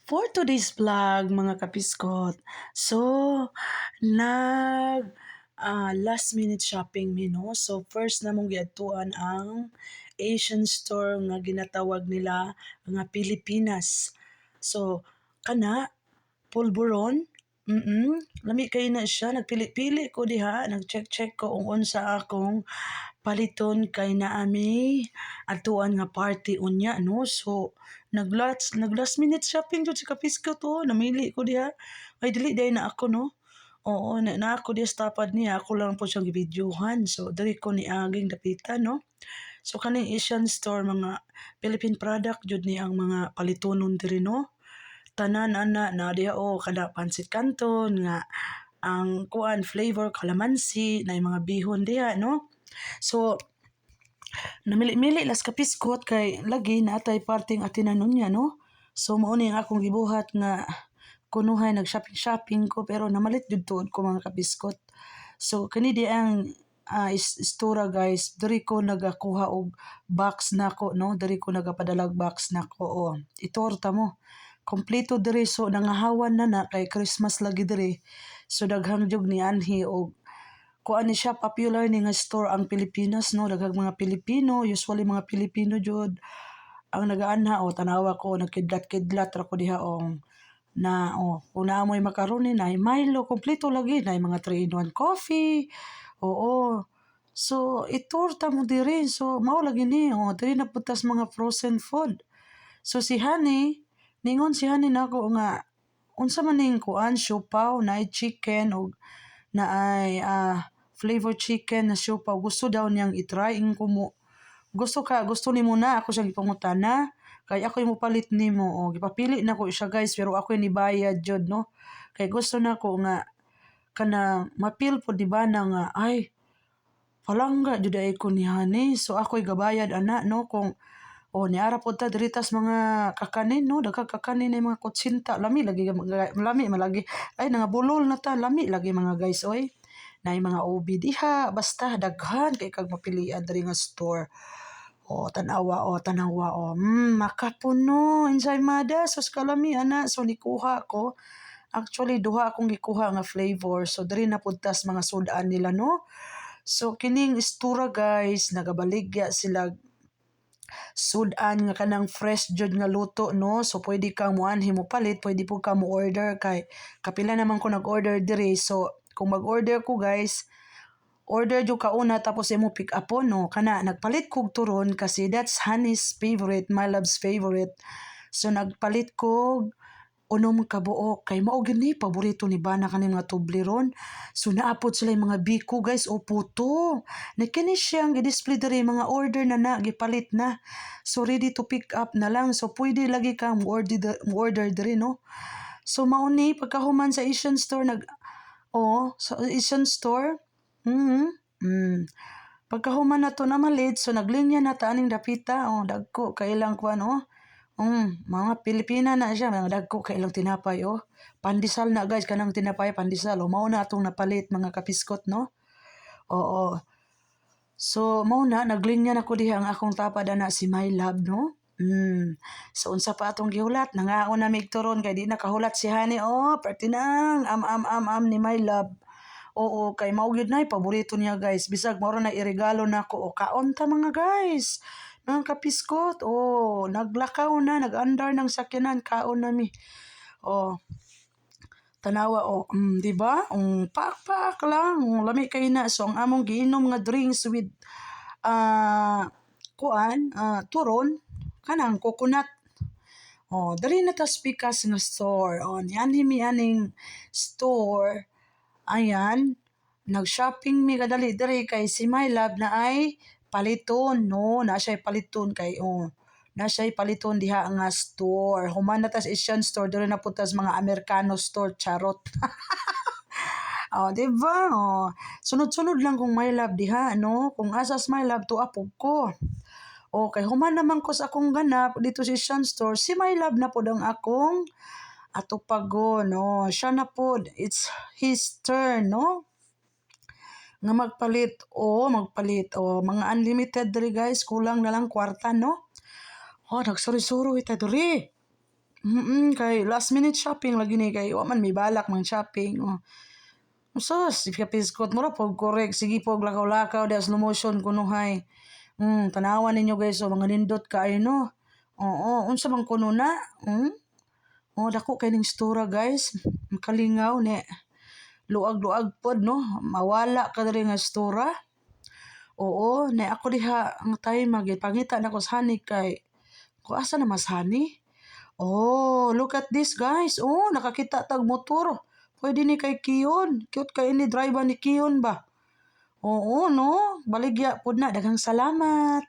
For today's vlog mga kapiskot, so last minute shopping mi no. So first namong giadtuan ang Asian store nga ginatawag nila nga Pilipinas. So kana pulburon, lami kayo na siya, nagpili-pili ko diha, nag-check ko kung unsa akong paliton kay naami atuan nga party unya no. So nag last minute shopping jud sa Kapisko to, namili ko diha. Ay dili day na ako no. Oo, na ako diha sa tapad niya, ako lang po siyang gibidyohan. So diri ko ni aging dapitan no. So kaning Asian store mga Philippine product jud ni ang mga palitonon diri no. Tanan ana na diha kada pansit canton nga ang kuan flavor calamansi na mga bihon diha no. So namili-mili las kapiskot kay lagi natay parting atinanon niya no. So mao ni ang akong gibuhat nga kunuhay nag-shopping ko pero namalit jud tuod ko mga kapiskot. So kani di ang istora guys, diri ko nagakuha og box nako no, diri ko nagapadalag box nako itorta mo. Kompleto diri so nangahawan na kay Christmas lagi diri. So daghang jug ni anhi og kuan ni siya popular ni nga store ang Pilipinas no, daghang mga Pilipino, usually mga Pilipino jud ang nagaanha tanawa ko nagkidlat-kidlat ra ko diha na kung naamoy macaroni na Milo kompleto lagi na mga 3-in-1 coffee. Oo. So itorta mo diri so mao lagi ni diri na putas mga frozen food. So si Honey ningon si Honey nako nga unsa man ning kuan siopaw na chicken og naay flavor chicken na siopaw gusto daw niyang i-try gusto nimo na ako siya gipangutana kay ako yung palit nimo gipapili na ko siya guys pero ako ni bayad jud no kay gusto na ko nga kana mapil po di ba na nga ay palangga jud ay ko ni Honey so ako'y gabayad ana no kung niara po ta diritas mga kakanin no daghang kakanin na mga kutsinta lami lagi lami malagi ay nangabulol na ta lami lagi mga guys oy na mga ubi diha basta daghan kay kag mapilian diri nga store. Tanawa makapuno ensaymada sus kalami ana so nikuha ko actually duha akong gikuha nga flavor so diri na pudtas mga sudan nila no. So kining istura guys nagabaligya sila sudan nga kanang fresh jud nga luto no so pwede kang moanhi mo palit pwede po ka mo order kay kapila naman ko nag-order diri so kung mag-order ko guys order jud ka una tapos imo pick upon no kana nagpalit kog turon kasi that's Honey's favorite my love's favorite so nagpalit kog unom ka buok kay mao gini paborito ni bana kaning mga tubleron so naapod sila yung mga biko guys puto na kini siyang i-display diri mga order na gipalit na so ready to pick up na lang so pwede lagi kang order diri no. So mao ni pagkahuman sa Asian store sa Asian store pagkahuman na to na malit so naglinya na ta aning dapita dagko kailang kuan mga Pilipina na siya mga dagko kailang tinapay pandesal na guys kanang tinapay pandesal mao na atong napalit mga kapiskot no. So mao na naglinya na ko diha ang akong tapad ana si My Love no. So unsa pa atong gihulat nangaon na migturon kay di nakahulat si Honey pertinang am ni My Love. Kay mao gyud nay paborito niya guys bisag mao na iregalo nako kaon ta mga guys mga kapiskot naglakaw na nag-andar ng sakyanan kaon nami tanawa di ba pak lang lami kay na so ang among giinom nga drinks with turon kanang coconut diri na ta spikas nga store nianhi mi aning store. Ayan, nag-shopping mi kadali diri kay si My Love na ay paliton no, na siya paliton kay na siya paliton diha nga store. Human na tas Asian store diri na putas mga Americano store charot. Di ba? Sunod-sunod lang kung My Love diha no, kung asas My Love to apog ko. Kay human naman ko sa akong ganap dito sa Asian store, si My Love na pod ang akong atupagon siya na pod it's his turn no nga magpalit mga unlimited diri guys kulang na lang kwarta no nagsuri-suro ita diri Kay last minute shopping lagi ni kay wa man may balak mang shopping, oh. Sus, ikapiskot mo ra pog korek, sige pog lakaw-lakaw di slow motion kunuhay. Tanawan ninyo guys, oh, mga nindot kaayo no. Oo, unsa man kuno na? Oh, dako kay ning istora guys. Makalingaw ni. Luag-luag pod no. Mawala ka diri nga istora. Oo, na ako diha ang time magipangita na ko sa honey kay kung asa na mas honey? Oh, look at this guys. Oh, nakakita tag motor. Pwede ni kay Kiyon. Cute kay ni driver ni Kiyon ba? Oo, no? Baligya pod na. Daghang salamat.